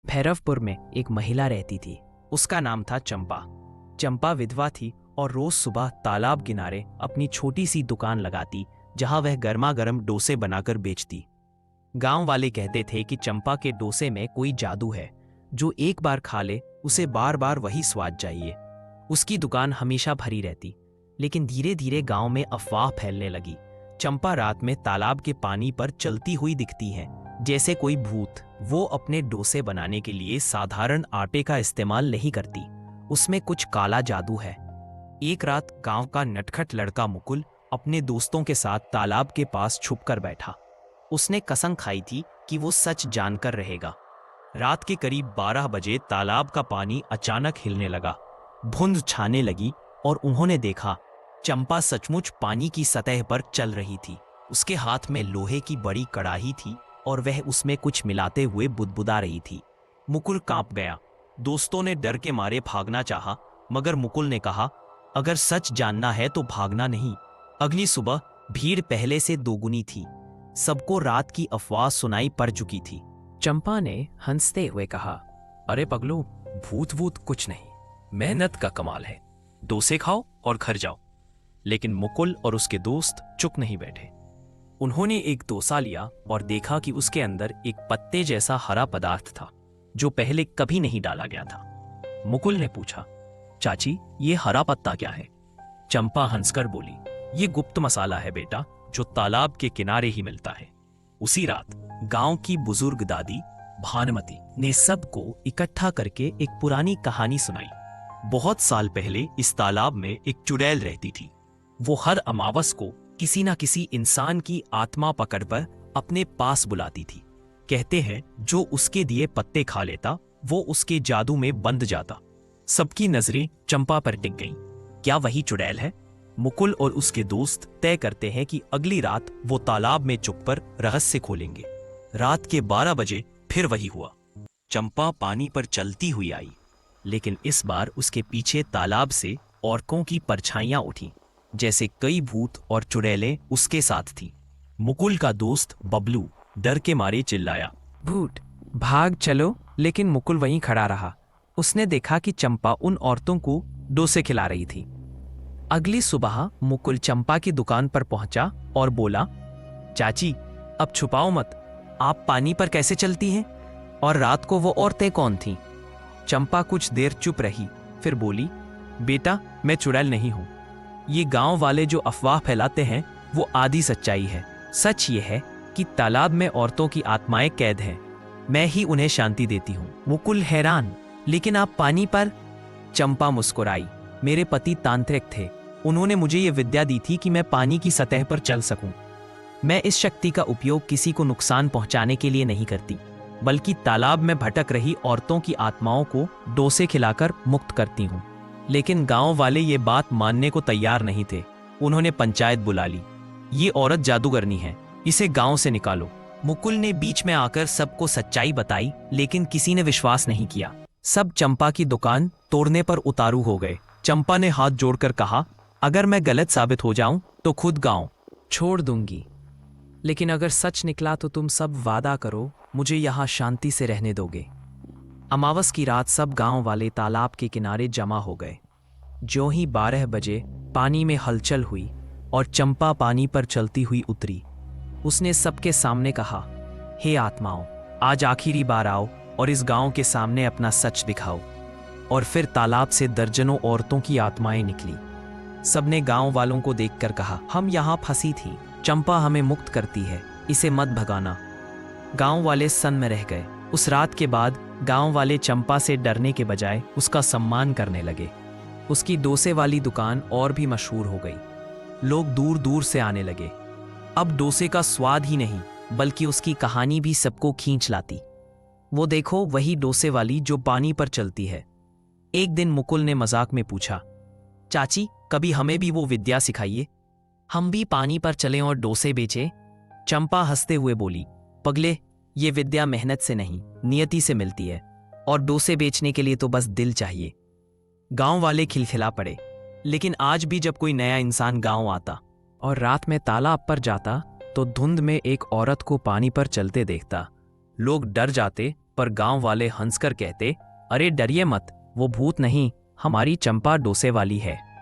भैरवपुर में एक महिला रहती थी। उसका नाम था चंपा। चंपा विधवा थी और रोज सुबह तालाब किनारे अपनी छोटी सी दुकान लगाती, जहां वह गर्मा गर्म डोसे बनाकर बेचती। गांव वाले कहते थे कि चंपा के डोसे में कोई जादू है, जो एक बार खा ले उसे बार बार वही स्वाद चाहिए। उसकी दुकान हमेशा भरी रहती। लेकिन धीरे धीरे गांव में अफवाह फैलने लगी। चंपा रात में तालाब के पानी पर चलती हुई दिखती है, जैसे कोई भूत। वो अपने डोसे बनाने के लिए साधारण आटे का इस्तेमाल नहीं करती, उसमें कुछ काला जादू है। एक रात गांव का नटखट लड़का मुकुल अपने दोस्तों के साथ तालाब के पास छुपकर बैठा। उसने कसम खाई थी कि वो सच जानकर रहेगा। रात के करीब 12 बजे तालाब का पानी अचानक हिलने लगा, धुंध छाने लगी और उन्होंने देखा चंपा सचमुच पानी की सतह पर चल रही थी। उसके हाथ में लोहे की बड़ी कड़ाही थी और वह उसमें कुछ मिलाते हुए बुदबुदा रही थी। मुकुल कांप गया। दोस्तों ने डर के मारे भागना चाहा, मगर मुकुल ने कहा, अगर सच जानना है तो भागना नहीं। अगली सुबह भीड़ पहले से दोगुनी थी। सबको रात की अफवाह सुनाई पड़ चुकी थी। चंपा ने हंसते हुए कहा, अरे पगलू, भूत वूत कुछ नहीं, मेहनत का कमाल है। डोसे खाओ और घर जाओ। लेकिन मुकुल और उसके दोस्त चुप नहीं बैठे। उन्होंने एक डोसा लिया और देखा कि उसके अंदर एक पत्ते जैसा हरा पदार्थ था, जो पहले कभी नहीं डाला गया था। मुकुल ने पूछा, चाची, ये हरा पत्ता क्या है? चंपा हंसकर बोली, ये गुप्त मसाला है बेटा, जो तालाब के किनारे ही मिलता है। उसी रात गांव की बुजुर्ग दादी भानुमती ने सबको इकट्ठा करके एक पुरानी कहानी सुनाई। बहुत साल पहले इस तालाब में एक चुड़ैल रहती थी। वो हर अमावस को किसी ना किसी इंसान की आत्मा पकड़कर अपने पास बुलाती थी। कहते हैं जो उसके दिए पत्ते खा लेता वो उसके जादू में बंध जाता। सबकी नजरें चंपा पर टिक गईं। क्या वही चुड़ैल है? मुकुल और उसके दोस्त तय करते हैं कि अगली रात वो तालाब में छुपकर रहस्य खोलेंगे। रात के 12 बजे फिर वही हुआ। चंपा पानी पर चलती हुई आई, लेकिन इस बार उसके पीछे तालाब से औरकों की परछाइयां उठी, जैसे कई भूत और चुड़ैलें उसके साथ थीं। मुकुल का दोस्त बबलू डर के मारे चिल्लाया, भूत, भाग चलो। लेकिन मुकुल वहीं खड़ा रहा। उसने देखा कि चंपा उन औरतों को डोसे खिला रही थी। अगली सुबह मुकुल चंपा की दुकान पर पहुंचा और बोला, चाची, अब छुपाओ मत, आप पानी पर कैसे चलती हैं? और रात को वो औरतें कौन थीं? चंपा कुछ देर चुप रही, फिर बोली, बेटा, मैं चुड़ैल नहीं हूं। ये गांव वाले जो अफवाह फैलाते हैं वो आधी सच्चाई है। सच ये है कि तालाब में औरतों की आत्माएं कैद हैं। मैं ही उन्हें शांति देती हूँ। मुकुल हैरान, लेकिन आप पानी पर? चंपा मुस्कुराई, मेरे पति तांत्रिक थे। उन्होंने मुझे ये विद्या दी थी कि मैं पानी की सतह पर चल सकूं। मैं इस शक्ति का उपयोग किसी को नुकसान पहुंचाने के लिए नहीं करती, बल्कि तालाब में भटक रही औरतों की आत्माओं को डोसे खिलाकर मुक्त करती हूँ। लेकिन गांव वाले ये बात मानने को तैयार नहीं थे। उन्होंने पंचायत बुला ली। ये औरत जादूगरनी है, इसे गांव से निकालो। मुकुल ने बीच में आकर सबको सच्चाई बताई, लेकिन किसी ने विश्वास नहीं किया। सब चंपा की दुकान तोड़ने पर उतारू हो गए। चंपा ने हाथ जोड़कर कहा, अगर मैं गलत साबित हो जाऊं तो खुद गांव छोड़ दूंगी, लेकिन अगर सच निकला तो तुम सब वादा करो मुझे यहां शांति से रहने दोगे। अमावस की रात सब गांव वाले तालाब के किनारे जमा हो गए। जो ही 12 बजे पानी में हलचल हुई और चंपा पानी पर चलती हुई उतरी। उसने सबके सामने कहा, हे आत्माओं, आज आखिरी बार आओ और इस गांव के सामने अपना सच दिखाओ। और फिर तालाब से दर्जनों औरतों की आत्माएं निकली। सबने गांव वालों को देखकर कहा, हम यहां फंसी थी, चंपा हमें मुक्त करती है, इसे मत भगाना। गांव वाले सन्न में रह गए। उस रात के बाद गांव वाले चंपा से डरने के बजाय उसका सम्मान करने लगे। उसकी डोसे वाली दुकान और भी मशहूर हो गई। लोग दूर दूर से आने लगे। अब डोसे का स्वाद ही नहीं, बल्कि उसकी कहानी भी सबको खींच लाती। वो देखो, वही डोसे वाली जो पानी पर चलती है। एक दिन मुकुल ने मजाक में पूछा, चाची, कभी हमें भी वो विद्या सिखाइए, हम भी पानी पर चलें और डोसे बेचें। चंपा हंसते हुए बोली, पगले, ये विद्या मेहनत से नहीं, नियति से मिलती है, और डोसे बेचने के लिए तो बस दिल चाहिए। गांव वाले खिलखिला पड़े। लेकिन आज भी जब कोई नया इंसान गांव आता और रात में तालाब पर जाता तो धुंध में एक औरत को पानी पर चलते देखता, लोग डर जाते पर गांव वाले हंसकर कहते, अरे डरिए मत, वो भूत नहीं, हमारी चंपा डोसे वाली है।